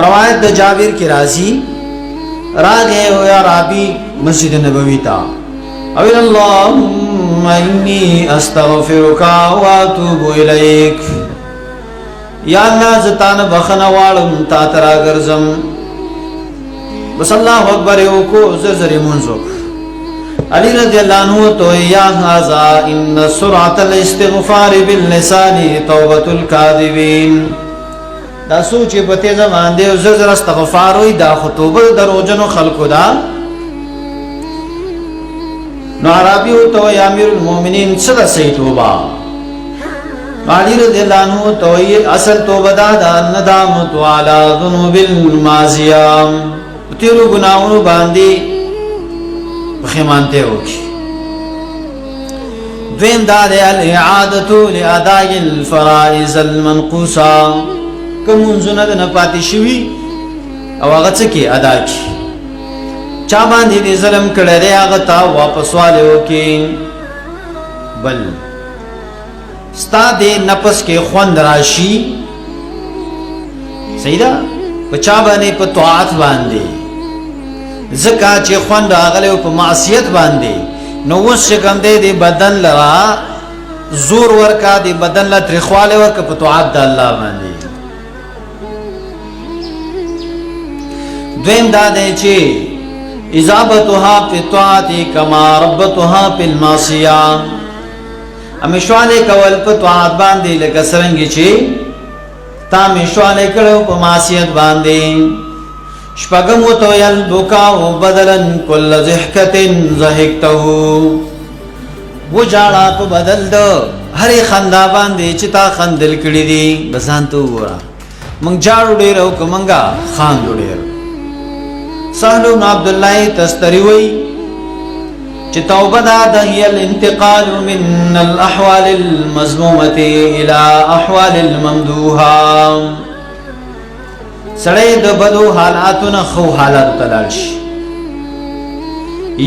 روایت د جابر کی راضی راغه او یا رابی مسجد نبوی تا او اللهم انی استغفرک و اتوب الیک یا اللہ زتان بخنا والم تا ترا گرزم بس اللہ اکبر کو زر منزو علی رضی اللہ عنہ تو یا ھذا ان سرعۃ الاستغفار باللسان توبۃ الکاذبین دا سوچ په تیزه باندې زر استغفار وي دا خطوبه دروژنو خلقو دا نو عربی تو یا امیر المؤمنین صدا سی توبه علی رضی اللہ عنہ تو اصل توبه دا ندامت علی ذنوب الماضیہ تیرو گناہوں باندې بخیمانتے ہوگی دویم دا دے الاعادتو لادائی الفرائض المنقوصا کم منزونا دا نپاتی شوی او آغا چکی ادا کی چا باندی دی ظلم کردے آغا تا واپس والے ہوکی بل ستا دے نفس کے خوند راشی سیدہ پچا باندی پا طاعت باندی زکا چې خوند راغلی په معصیت باندې نو اوس چې کوم دی بدن لرا زور ورکا دی بدن لا ترخواله ورکا په طاعت د الله باندې دویم دا دی چې اجابتها فی الطاعت کما ربتها فی المعصیه امیشواله کول په طاعت باندې لکه څنګه چې تا میشواله کړو په معصیت باندې شپگم و تو یلبکاو بدلن کل ضحکت ضحکتو وہ جاڑا پا بدل دو ہری خندا باندے چتا خندل کڑی دی بسانتو گورا منگ جاڑو دیرو کمنگا خاندو دیرو سہلو بن عبداللہ تستریوی چتاو بدا دہی الانتقال من الاحوال المضمومت الى احوال الممدوحا سڑے د بدو حالاتنا خو حالات تلالش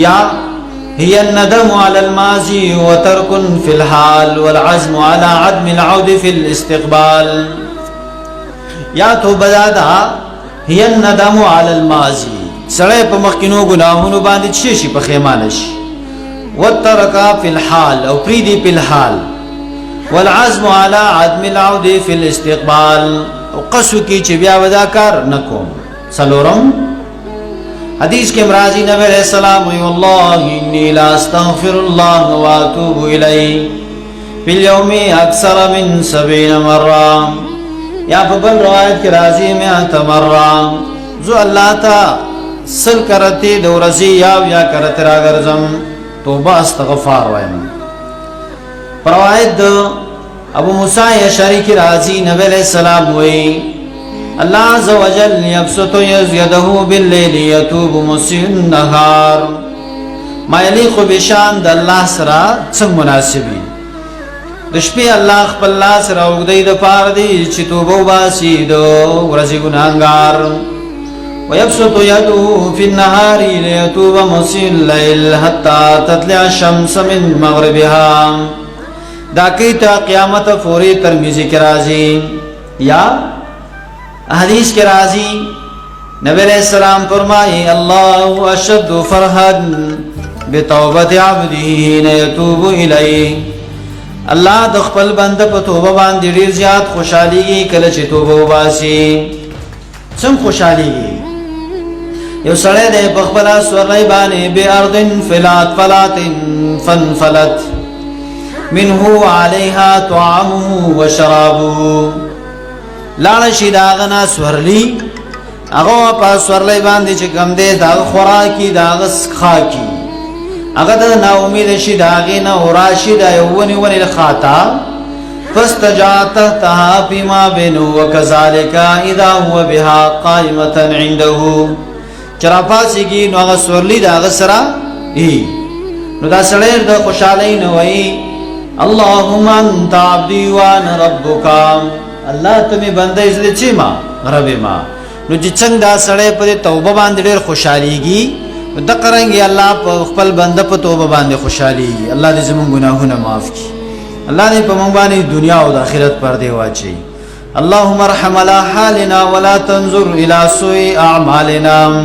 یا هي الندم على الماضي وترك في الحال والعزم على عدم العود في الاستقبال یا تو بدادا هي الندم على الماضي سڑے په مخکینو گناہونو باندې شي په خیمانش وترك في الحال او پریدی په الحال والعزم على عدم العود في الاستقبال قصو کی چی بیا ودا کار نکوم سلورم حدیث کے مرازی نبی علیہ السلام واللہ انی لا استغفر اللہ واتوب الی فی اليوم اکثر من 70 مرہ یا ببل روایت کے رازی میں مرہ زو اللہ تا سل کرتی دو رزی یا کرتی را گرزم توبہ استغفار وائم پروایت دو ابو موسیٰ اشعری کی راضی نبی علیہ السلام ہوئی اللہ عز و جل یبسط یدہ باللیل یتوب مسیح النہار ما یلیق بشان دا اللہ سرا سنگ مناسبی دشپی اللہ خپل اللہ سرا اگدی دا پار دی چی توبو باسی دو ورزی گناہنگار ویبسط یدہ فی النہار لیتوب مسیح اللیل حتی تطلع الشمس من مغربها دا کیتا قیامت فوری ترمیزی کے رازی یا حدیث کے رازی نبی علیہ السلام فرمائی اللہ اشد فرحا بتوبت عبدی نیتوب الی اللہ دخپل بند پا توبہ باندی دیر زیاد خوشحالی گی کلچ توبہ باسی سم خوشحالی گی یو سڑے دے بخبلا سورلائی بانے بی ارض فلات فلات فنفلت منه علیہا طعامه و شرابه لانشی داغنا سورلی اگو پا سورلی باندی چکم دے داغ خوراکی داغ خاکی اگر دا نا امید شی داغینا وراشی دا یونی ونی لخاتا فاستجاتتها فیما بینو وکذالکا اذا هو بها قائمتا عنده چرا پاسی کی نو اگر سورلی داغ سرا نو دا سڑیر دا خوشحالی نوئی اللہم انت عبدی وانا ربکا اللہ تمی بندہ ازلی چی ما رب ما نو جی چنگ دا سڑے پر توبہ باندے دیر خوشحالی گی دا کرنگی اللہ پا خپل بندہ پا توبہ باندے خوشحالی گی اللہ دی زمان گناہونا معاف کی اللہ دی پا منبانی دنیا و دا آخرت پر دے واچی اللهم ارحم على حالنا ولا تنظر إلى سوء أعمالنا